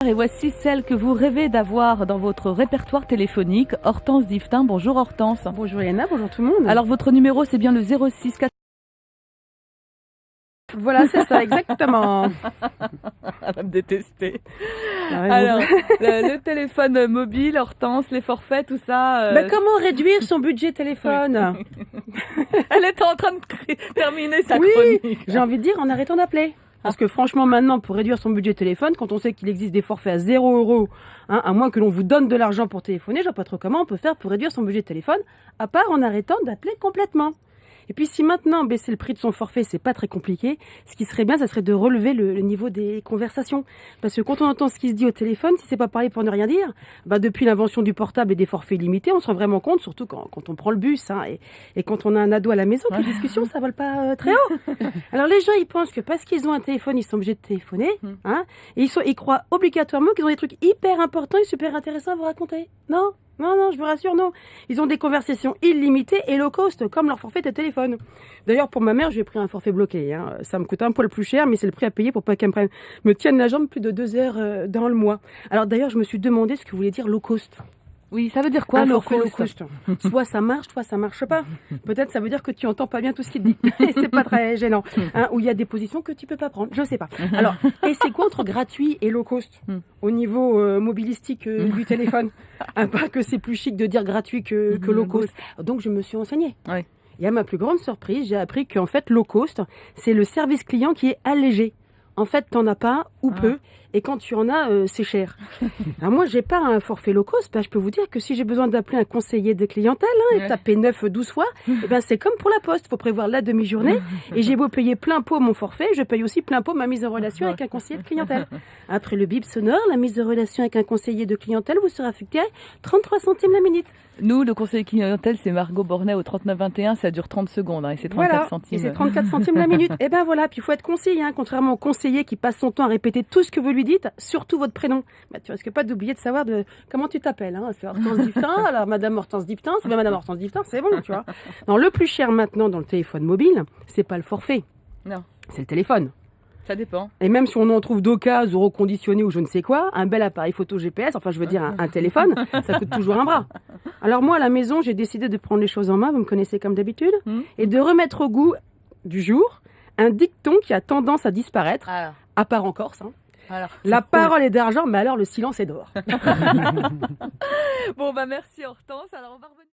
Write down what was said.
Et voici celle que vous rêvez d'avoir dans votre répertoire téléphonique, Hortense Diftin. Bonjour Hortense. Bonjour Yana, bonjour tout le monde. Alors votre numéro c'est bien le 06 4... Voilà, c'est ça, exactement. Elle va me détester. Ah, Alors, le téléphone mobile, Hortense, les forfaits, tout ça... comment réduire son budget téléphone? Elle était en train de terminer sa Oui, chronique. j'ai envie de dire en arrêtant d'appeler. Parce que franchement, maintenant, pour réduire son budget téléphone, quand on sait qu'il existe des forfaits à 0 €, à moins que l'on vous donne de l'argent pour téléphoner, je vois pas trop comment on peut faire pour réduire son budget téléphone, à part en arrêtant d'appeler complètement. Et puis si maintenant baisser le prix de son forfait, c'est pas très compliqué, ce qui serait bien, ça serait de relever le niveau des conversations. Parce que quand on entend ce qui se dit au téléphone, si c'est pas parler pour ne rien dire, depuis l'invention du portable et des forfaits limités, on se rend vraiment compte, surtout quand on prend le bus, et quand on a un ado à la maison, que les discussions, ça vole pas très haut. Alors les gens, ils pensent que parce qu'ils ont un téléphone, ils sont obligés de téléphoner, et ils croient obligatoirement qu'ils ont des trucs hyper importants et super intéressants à vous raconter. Non, je vous rassure, non. Ils ont des conversations illimitées et low cost, comme leur forfait de téléphone. D'ailleurs, pour ma mère, j'ai pris un forfait bloqué. Ça me coûte un poil plus cher, mais c'est le prix à payer pour pas qu'elle me tienne la jambe plus de 2 heures dans le mois. Alors d'ailleurs, je me suis demandé ce que voulait dire low cost. Oui, ça veut dire quoi, un low forfait cost? low cost. Soit ça marche, soit ça marche pas. Peut-être ça veut dire que tu entends pas bien tout ce qu'il te dit. Et c'est pas très gênant. Ou il y a des positions que tu peux pas prendre. Je sais pas. Alors, et c'est quoi entre gratuit et low cost au niveau mobilistique du téléphone? Pas que c'est plus chic de dire gratuit que low cost. Donc je me suis renseignée. Oui. Et à ma plus grande surprise, j'ai appris qu'en fait low cost, c'est le service client qui est allégé. En fait, t'en as pas ou peu, et quand tu en as, c'est cher. Alors moi, j'ai pas un forfait low cost, je peux vous dire que si j'ai besoin d'appeler un conseiller de clientèle et taper 9-12 fois, c'est comme pour la poste, faut prévoir la demi-journée, et j'ai beau payer plein pot mon forfait, je paye aussi plein pot ma mise en relation avec un conseiller de clientèle. Après le bip sonore, la mise en relation avec un conseiller de clientèle vous sera affectée à 33 centimes la minute. Nous, le conseiller clientèle, c'est Margot Bornet au 3921, ça dure 30 secondes, et c'est 34 centimes. Et c'est 34 centimes la minute. Et voilà, puis il faut être conseiller, contrairement au conseiller qui passe son temps à répéter tout ce que vous lui dites, surtout votre prénom. Tu risques pas d'oublier de savoir comment tu t'appelles. C'est Hortense Diftin, alors Madame Hortense Diftin, c'est bien Madame Hortense Diftin, c'est bon, tu vois. Non, le plus cher maintenant dans le téléphone mobile, c'est pas le forfait. Non. C'est le téléphone. Ça dépend. Et même si on en trouve d'occasion ou reconditionné ou je ne sais quoi, un bel appareil photo GPS, enfin je veux dire un téléphone, ça coûte toujours un bras. Alors moi à la maison, j'ai décidé de prendre les choses en main, vous me connaissez comme d'habitude, et de remettre au goût du jour un dicton qui a tendance à disparaître, à part en Corse. Alors, la parole est d'argent, mais alors le silence est d'or. Bon, merci Hortense. Alors on va revenir.